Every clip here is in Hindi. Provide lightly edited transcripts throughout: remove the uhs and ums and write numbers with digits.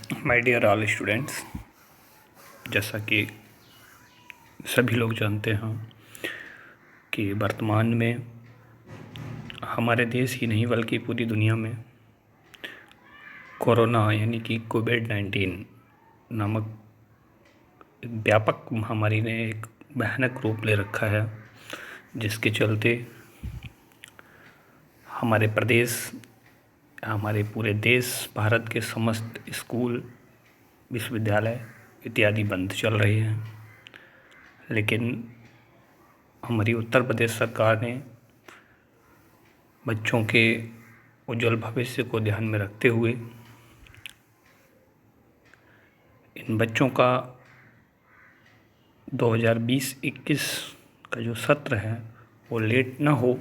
माय डियर ऑल स्टूडेंट्स, जैसा कि सभी लोग जानते हैं कि वर्तमान में हमारे देश ही नहीं बल्कि पूरी दुनिया में कोरोना यानी कि कोविड-19 नामक एक व्यापक महामारी ने एक भयानक रूप ले रखा है, जिसके चलते हमारे प्रदेश, हमारे पूरे देश, भारत के समस्त स्कूल, विश्वविद्यालय इत्यादि बंद चल रहे हैं। लेकिन हमारी उत्तर प्रदेश सरकार ने बच्चों के उज्जवल भविष्य को ध्यान में रखते हुए इन बच्चों का 2020-21 का जो सत्र है वो लेट ना हो,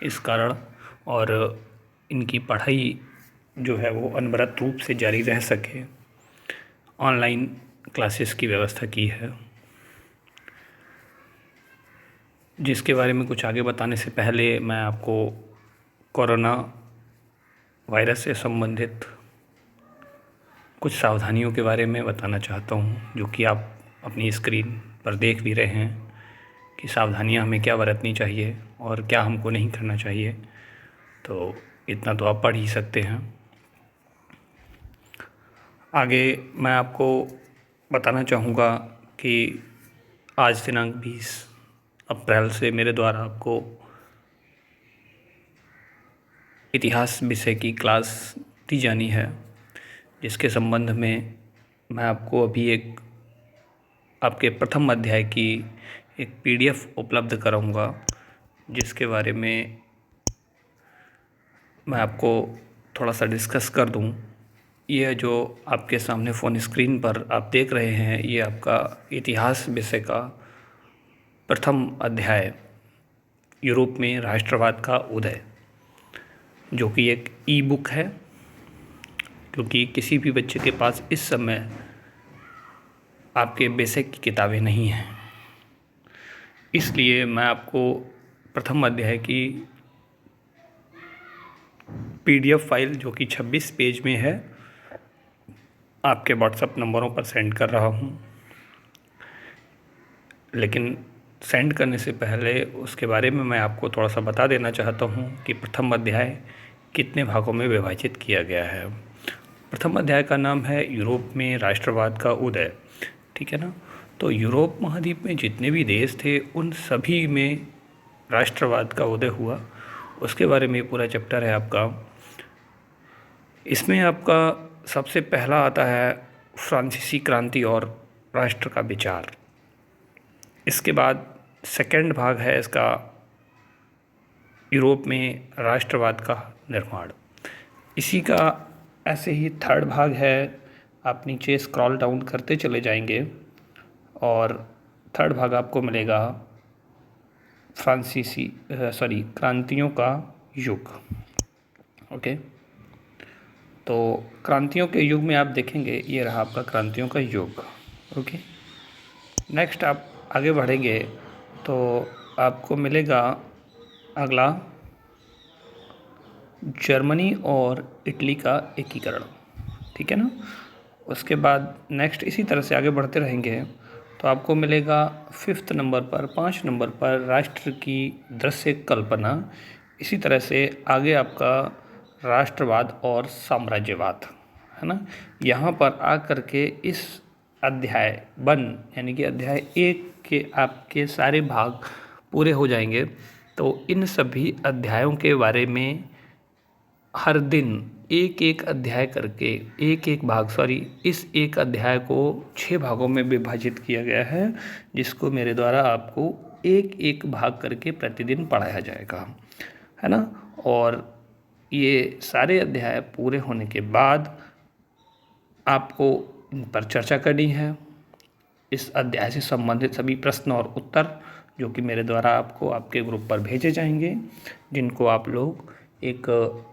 इस कारण और इनकी पढ़ाई जो है वो अनवरत रूप से जारी रह सके, ऑनलाइन क्लासेस की व्यवस्था की है। जिसके बारे में कुछ आगे बताने से पहले मैं आपको कोरोना वायरस से संबंधित कुछ सावधानियों के बारे में बताना चाहता हूँ, जो कि आप अपनी स्क्रीन पर देख भी रहे हैं कि सावधानियाँ हमें क्या बरतनी चाहिए और क्या हमको नहीं करना चाहिए। तो इतना तो आप पढ़ ही सकते हैं। आगे मैं आपको बताना चाहूँगा कि आज दिनांक 20 अप्रैल से मेरे द्वारा आपको इतिहास विषय की क्लास दी जानी है, जिसके संबंध में मैं आपको अभी एक आपके प्रथम अध्याय की एक PDF उपलब्ध कराऊंगा, जिसके बारे में मैं आपको थोड़ा सा डिस्कस कर दूं। यह जो आपके सामने फ़ोन स्क्रीन पर आप देख रहे हैं, ये आपका इतिहास विषय का प्रथम अध्याय, यूरोप में राष्ट्रवाद का उदय, जो कि एक ई-बुक है, क्योंकि किसी भी बच्चे के पास इस समय आपके बेसिक की किताबें नहीं हैं। इसलिए मैं आपको प्रथम अध्याय की PDF फाइल, जो कि 26 पेज में है, आपके व्हाट्सएप नंबरों पर सेंड कर रहा हूँ। लेकिन सेंड करने से पहले उसके बारे में मैं आपको थोड़ा सा बता देना चाहता हूँ कि प्रथम अध्याय कितने भागों में विभाजित किया गया है। प्रथम अध्याय का नाम है यूरोप में राष्ट्रवाद का उदय, ठीक है ना। तो यूरोप महाद्वीप में जितने भी देश थे उन सभी में राष्ट्रवाद का उदय हुआ, उसके बारे में पूरा चैप्टर है आपका। इसमें आपका सबसे पहला आता है फ्रांसीसी क्रांति और राष्ट्र का विचार। इसके बाद सेकंड भाग है इसका यूरोप में राष्ट्रवाद का निर्माण। इसी का ऐसे ही थर्ड भाग है, आप नीचे स्क्रॉल डाउन करते चले जाएंगे और थर्ड भाग आपको मिलेगा क्रांतियों का युग। ओके, तो क्रांतियों के युग में आप देखेंगे, ये रहा आपका क्रांतियों का युग। ओके, नेक्स्ट आप आगे बढ़ेंगे तो आपको मिलेगा अगला जर्मनी और इटली का एकीकरण, ठीक है ना। उसके बाद नेक्स्ट इसी तरह से आगे बढ़ते रहेंगे तो आपको मिलेगा 5th नंबर पर, 5 नंबर पर राष्ट्र की दृश्य कल्पना। इसी तरह से आगे आपका राष्ट्रवाद और साम्राज्यवाद, है ना। यहाँ पर आकर के इस अध्याय 1 यानी कि अध्याय 1 के आपके सारे भाग पूरे हो जाएंगे। तो इन सभी अध्यायों के बारे में हर दिन एक एक अध्याय करके इस एक अध्याय को 6 भागों में विभाजित किया गया है, जिसको मेरे द्वारा आपको एक एक भाग करके प्रतिदिन पढ़ाया जाएगा, है ना। और ये सारे अध्याय पूरे होने के बाद आपको इन पर चर्चा करनी है। इस अध्याय से संबंधित सभी प्रश्न और उत्तर जो कि मेरे द्वारा आपको आपके ग्रुप पर भेजे जाएंगे, जिनको आप लोग एक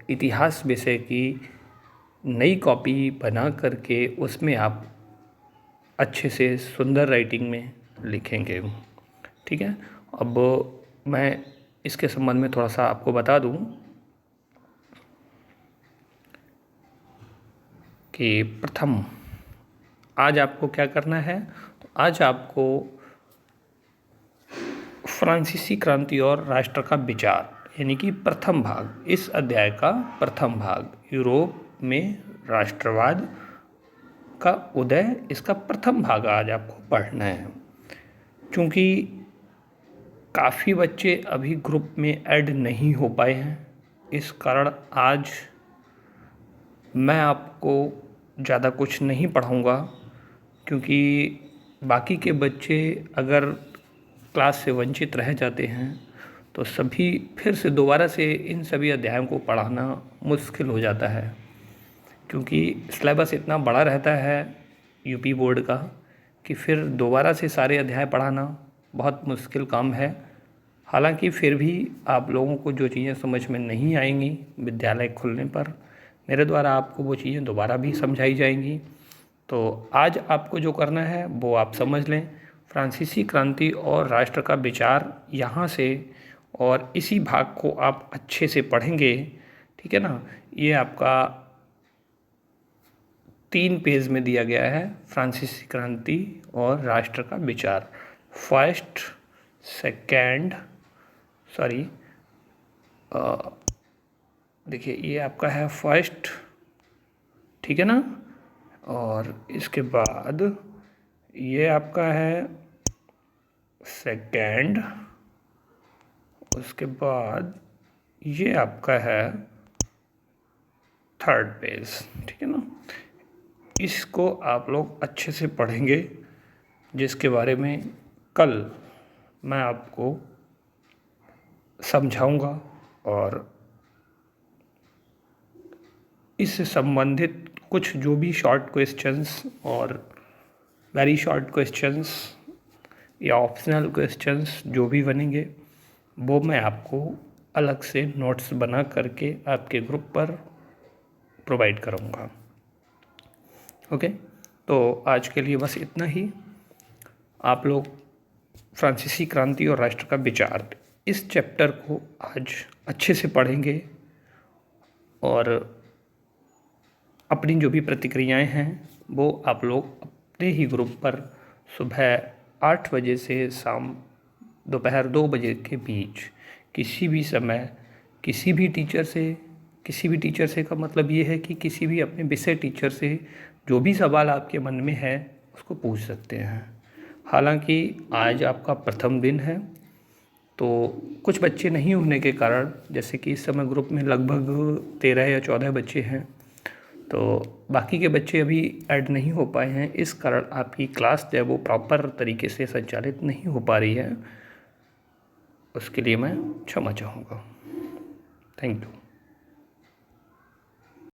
इतिहास विषय की नई कॉपी बना करके उसमें आप अच्छे से सुंदर राइटिंग में लिखेंगे, ठीक है। अब मैं इसके संबंध में थोड़ा सा आपको बता दूं कि प्रथम आज आपको क्या करना है, तो आज आपको फ्रांसीसी क्रांति और राष्ट्र का विचार यानी कि प्रथम भाग, इस अध्याय का प्रथम भाग, यूरोप में राष्ट्रवाद का उदय, इसका प्रथम भाग आज आपको पढ़ना है। क्योंकि काफ़ी बच्चे अभी ग्रुप में ऐड नहीं हो पाए हैं, इस कारण आज मैं आपको ज़्यादा कुछ नहीं पढ़ाऊँगा, क्योंकि बाकी के बच्चे अगर क्लास से वंचित रह जाते हैं तो सभी फिर से दोबारा से इन सभी अध्यायों को पढ़ाना मुश्किल हो जाता है, क्योंकि सिलेबस इतना बड़ा रहता है यूपी बोर्ड का कि फिर दोबारा से सारे अध्याय पढ़ाना बहुत मुश्किल काम है। हालांकि फिर भी आप लोगों को जो चीज़ें समझ में नहीं आएंगी विद्यालय खुलने पर, मेरे द्वारा आपको वो चीज़ें दोबारा भी समझाई जाएंगी। तो आज आपको जो करना है वो आप समझ लें, फ्रांसीसी क्रांति और राष्ट्र का विचार यहाँ से, और इसी भाग को आप अच्छे से पढ़ेंगे, ठीक है ना। ये आपका 3 पेज में दिया गया है, फ्रांसीसी क्रांति और राष्ट्र का विचार, फर्स्ट सेकेंड सॉरी देखिए ये आपका है फर्स्ट, ठीक है ना, और इसके बाद ये आपका है सेकेंड, उसके बाद ये आपका है थर्ड पेज, ठीक है ना। इसको आप लोग अच्छे से पढ़ेंगे, जिसके बारे में कल मैं आपको समझाऊंगा, और इससे संबंधित कुछ जो भी शॉर्ट क्वेश्चंस और वेरी शॉर्ट क्वेश्चंस या ऑप्शनल क्वेश्चंस जो भी बनेंगे वो मैं आपको अलग से नोट्स बना करके आपके ग्रुप पर प्रोवाइड करूँगा। ओके, तो आज के लिए बस इतना ही। आप लोग फ्रांसीसी क्रांति और राष्ट्र का विचार, इस चैप्टर को आज अच्छे से पढ़ेंगे, और अपनी जो भी प्रतिक्रियाएं हैं वो आप लोग अपने ही ग्रुप पर सुबह 8 बजे से शाम दोपहर 2 बजे के बीच किसी भी समय किसी भी टीचर से का मतलब ये है कि किसी भी अपने विषय टीचर से जो भी सवाल आपके मन में है उसको पूछ सकते हैं। हालांकि आज आपका प्रथम दिन है, तो कुछ बच्चे नहीं होने के कारण, जैसे कि इस समय ग्रुप में लगभग 13 या 14 बच्चे हैं, तो बाकी के बच्चे अभी ऐड नहीं हो पाए हैं, इस कारण आपकी क्लास जो है वो प्रॉपर तरीके से संचालित नहीं हो पा रही है। उसके लिए मैं क्षमा चाहूँगा। Thank you.